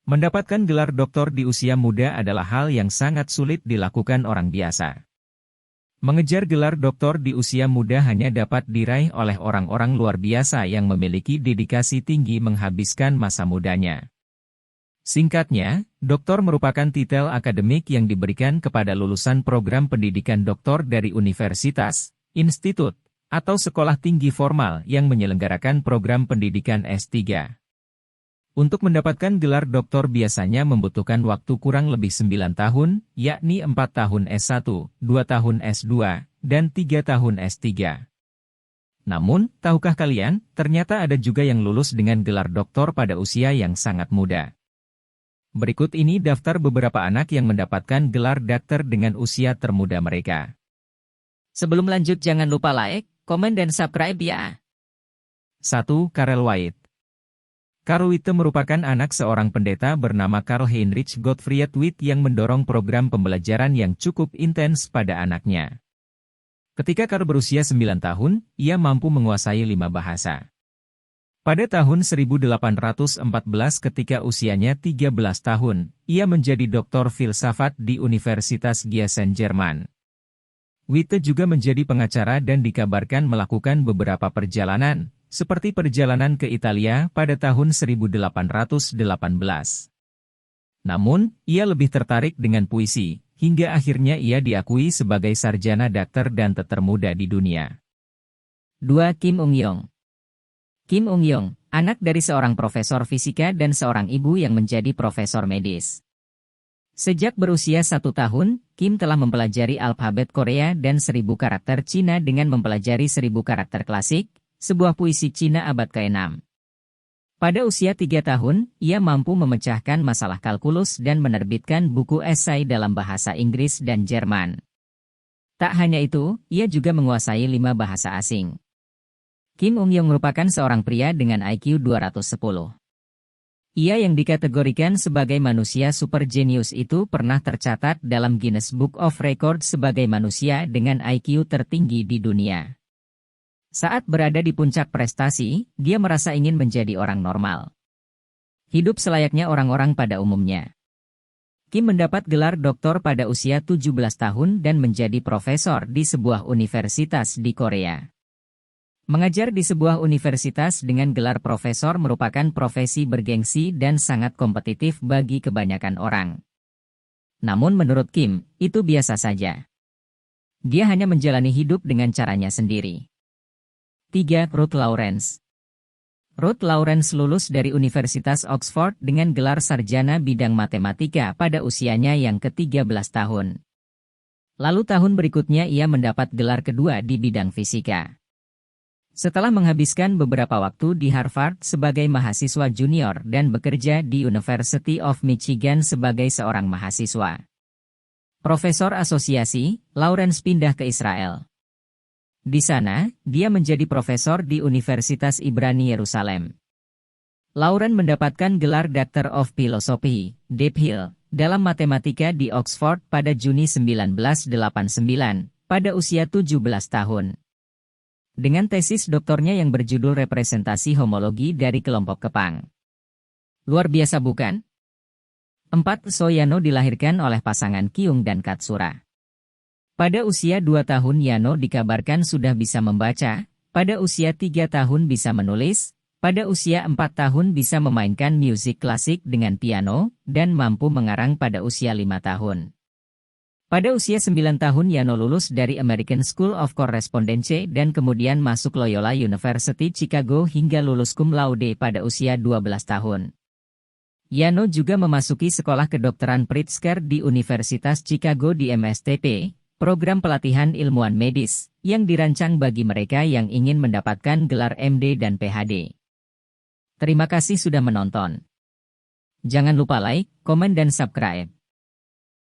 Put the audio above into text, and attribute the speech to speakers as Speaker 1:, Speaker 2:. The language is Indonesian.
Speaker 1: Mendapatkan gelar doktor di usia muda adalah hal yang sangat sulit dilakukan orang biasa. Mengejar gelar doktor di usia muda hanya dapat diraih oleh orang-orang luar biasa yang memiliki dedikasi tinggi menghabiskan masa mudanya. Singkatnya, doktor merupakan titel akademik yang diberikan kepada lulusan program pendidikan doktor dari universitas, institut, atau sekolah tinggi formal yang menyelenggarakan program pendidikan S3. Untuk mendapatkan gelar doktor biasanya membutuhkan waktu kurang lebih 9 tahun, yakni 4 tahun S1, 2 tahun S2, dan 3 tahun S3. Namun, tahukah kalian, ternyata ada juga yang lulus dengan gelar doktor pada usia yang sangat muda. Berikut ini daftar beberapa anak yang mendapatkan gelar doktor dengan usia termuda mereka.
Speaker 2: Sebelum lanjut jangan lupa like, komen dan subscribe ya.
Speaker 1: 1. Karel White. Karl Witte merupakan anak seorang pendeta bernama Karl Heinrich Gottfried Witte yang mendorong program pembelajaran yang cukup intens pada anaknya. Ketika Karl berusia 9 tahun, ia mampu menguasai 5 bahasa. Pada tahun 1814 ketika usianya 13 tahun, ia menjadi doktor filsafat di Universitas Gießen, Jerman. Witte juga menjadi pengacara dan dikabarkan melakukan beberapa perjalanan, seperti perjalanan ke Italia pada tahun 1818. Namun, ia lebih tertarik dengan puisi, hingga akhirnya ia diakui sebagai sarjana dokter dan termuda di dunia.
Speaker 2: 2. Kim Ung-yong. Kim Ung-yong, anak dari seorang profesor fisika dan seorang ibu yang menjadi profesor medis. Sejak berusia 1 tahun, Kim telah mempelajari alfabet Korea dan 1000 karakter Cina dengan mempelajari 1000 karakter klasik, sebuah puisi Cina abad ke-6. Pada usia 3 tahun, ia mampu memecahkan masalah kalkulus dan menerbitkan buku esai dalam bahasa Inggris dan Jerman. Tak hanya itu, ia juga menguasai 5 bahasa asing. Kim Ung-yong merupakan seorang pria dengan IQ 210. Ia yang dikategorikan sebagai manusia super jenius itu pernah tercatat dalam Guinness Book of Records sebagai manusia dengan IQ tertinggi di dunia. Saat berada di puncak prestasi, dia merasa ingin menjadi orang normal. Hidup selayaknya orang-orang pada umumnya. Kim mendapat gelar doktor pada usia 17 tahun dan menjadi profesor di sebuah universitas di Korea. Mengajar di sebuah universitas dengan gelar profesor merupakan profesi bergengsi dan sangat kompetitif bagi kebanyakan orang. Namun menurut Kim, itu biasa saja. Dia hanya menjalani hidup dengan caranya sendiri. 3. Ruth Lawrence. Ruth Lawrence lulus dari Universitas Oxford dengan gelar sarjana bidang matematika pada usianya yang ke-13 tahun. Lalu tahun berikutnya ia mendapat gelar kedua di bidang fisika. Setelah menghabiskan beberapa waktu di Harvard sebagai mahasiswa junior dan bekerja di University of Michigan sebagai seorang mahasiswa profesor asosiasi, Lawrence pindah ke Israel. Di sana, dia menjadi profesor di Universitas Ibrani Yerusalem. Lauren mendapatkan gelar Doctor of Philosophy, DPhil, dalam matematika di Oxford pada Juni 1989, pada usia 17 tahun. Dengan tesis doktornya yang berjudul Representasi Homologi dari Kelompok Kepang. Luar biasa bukan? 4. So Yano dilahirkan oleh pasangan Kyung dan Katsura. Pada usia 2 tahun Yano dikabarkan sudah bisa membaca, pada usia 3 tahun bisa menulis, pada usia 4 tahun bisa memainkan musik klasik dengan piano, dan mampu mengarang pada usia 5 tahun. Pada usia 9 tahun Yano lulus dari American School of Correspondence dan kemudian masuk Loyola University Chicago hingga lulus cum laude pada usia 12 tahun. Yano juga memasuki sekolah kedokteran Pritzker di Universitas Chicago di MSTP, program pelatihan ilmuwan medis, yang dirancang bagi mereka yang ingin mendapatkan gelar MD dan PhD. Terima kasih sudah menonton. Jangan lupa like, komen dan subscribe.